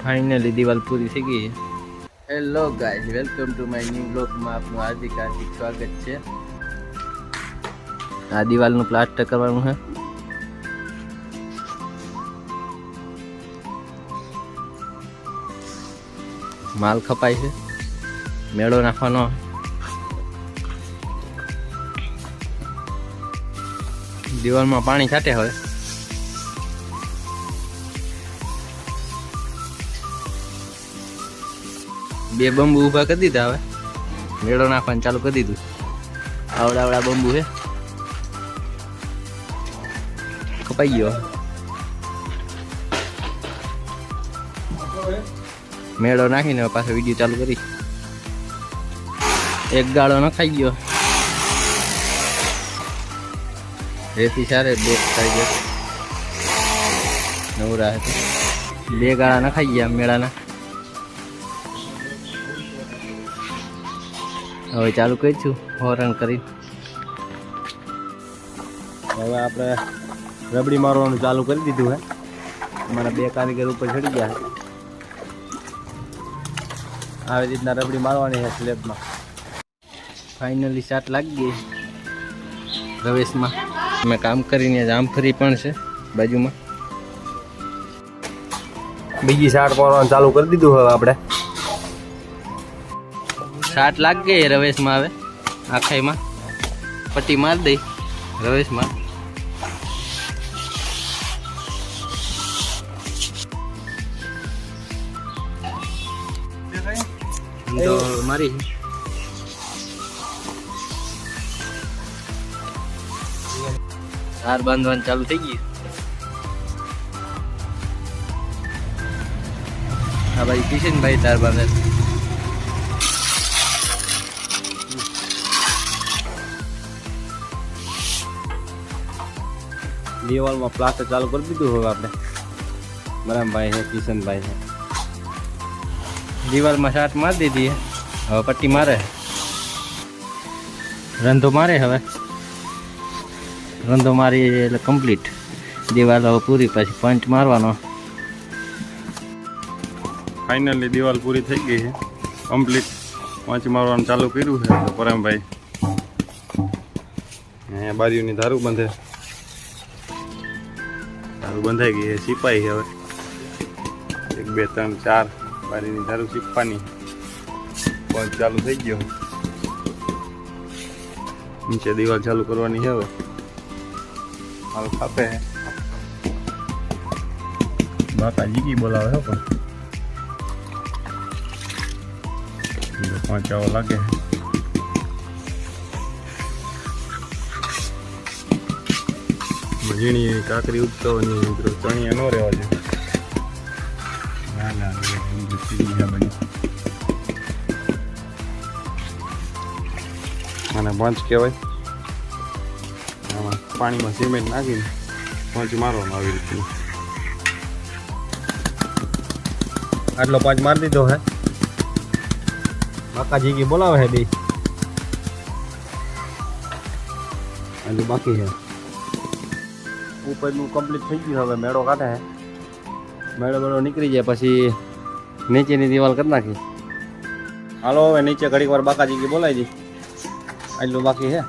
Finally दीवार पूरी थी गई है। Hello guys, welcome to my new blog में आपનું હાર્દિક સ્વાગત છે। આ દિવાલનું પ્લાસ્ટર કરવાનું છે। માલ ખપાય છે, મેળો નાખવાનો। દિવાલમાં પાણી છાટે હવે। બે બંબુ ઊભા કરી દીધા, હવે મેળો નાખવાનું ચાલુ કરી દીધું। આવડા બંબુ છે, કપાઈ ગયો। મેળો નાખીને પાછો વિડીયો ચાલુ કરી। એક ગાળો નખાઈ ગયો, રેતી સારે બે થઈ ગયો નવરા હતો। બે ગાળા નખાઈ ગયા મેળાના। હવે ચાલુ કરીશું હોરણ કરી। હવે આપણે રબડી મારવાનું ચાલુ કરી દીધું હે। અમારા બે કારીગર ઉપર ચડી ગયા છે। આવી રીતના રબડી મારવાની છે સ્લેબમાં। ફાઇનલી શાટ લાગી ગઈ રવેશમાં। અમે કામ કરીને જામફળી પણ છે બાજુમાં। બીજી શાટ મારવાનું ચાલુ કરી દીધું હવે આપણે। શાટ લાગ ગઈ રવેશમાં। હવે આખાઈમાં પટ્ટી માર દઈ રવેશમાં। તો મારી તાર બાંધવાનું ચાલુ થઈ ગયું। હા ભાઈ કિશનભાઈ તાર બાંધે। દિવાલમાં પ્લાસ્ટર ચાલુ કરી દીધું હવે આપણે। બરામભાઈ છે, કિશનભાઈ છે। દિવાલમાં શાટ મારી દીધી, હવે પટ્ટી મારે, રંધો મારે। હવે રંધો મારી એટલે કમ્પ્લીટ દિવાલ હવે પૂરી, પછી પંચ મારવાનો। ફાઇનલી દિવાલ પૂરી થઈ ગઈ છે કમ્પ્લીટ। પંચ મારવાનું ચાલુ કર્યું છે પરમભાઈ। અહીંયા બારીઓની ધારું બંધે, ધારું બંધાઈ ગઈ છે, સિપાઈ છે। હવે 1 2 3 4 બારીની ધારું શીખવાની। પંચ ચાલુ થઈ ગયો, નીચે દિવાલ ચાલુ કરવાની છે। હવે હાલ ખાપે બાપા જીગી બોલાવે છે, પણ પાંચ આવો લાગે। ઝીણી કાકરી ઉગતાવાની મિત્રો, ચણિયા ન રહેવા જોઈએ। આને પંચ કહેવાય। આમાં પાણીમાં સિમેન્ટ નાખીને પંચ મારવાનો આવી રીતે। આટલો પંચ મારી દીધો હે। બાકાજી કી બોલાવે છે બે, આટલું બાકી છે। ઉપરનું કમ્પ્લીટ થઈ ગયું, હવે મેળો કાઢે છે। મેળો નીકળી જાય પછી નીચેની દિવાલ કરી નાખી। હાલો હવે નીચે ઘડીક વાર બાકાજી કી બોલાવી દી, આટલું બાકી છે।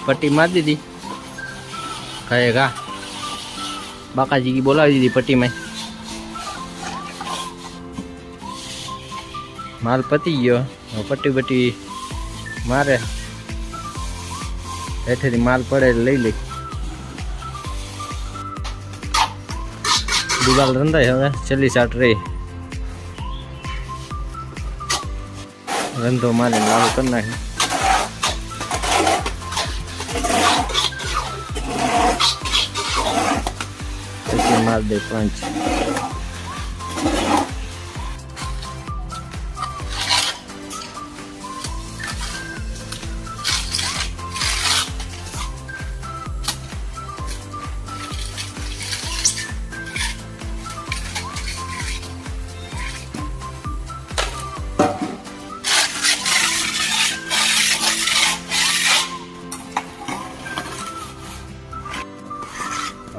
पट्टी मार दीदी, कहेगा बाका जी की बोला दीदी पट्टी में। माल पती गयो, पट्टी बट्टी मारे हेठे माल पड़े लई ले। दीवाल रंधाई हवे चली साट रही, रंधो मारे लाल कर नाखी। मार दे पंच।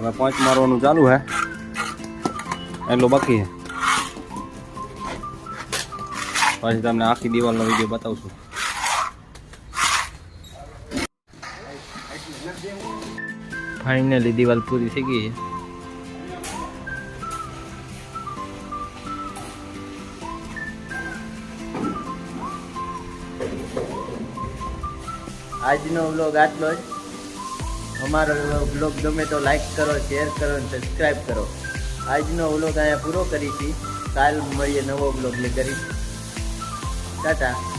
હવે પાંચ મારવાનું ચાલુ હે, એટલું બાકી હે. પછી તમને આખી દિવાલનો વિડીયો બતાવશું. ફાઇનલી દિવાલ પૂરી થઈ ગઈ. આજનો વ્લોગ આટલો જ. અમારો વ્લોગ ગમે તો લાઈક કરો, શેર કરો અને સબસ્ક્રાઈબ કરો. આજનો વ્લોગ અહીંયા પૂરો કરીશી. કાલ મળીએ નવો વ્લોગ લે કરી. ટાટા.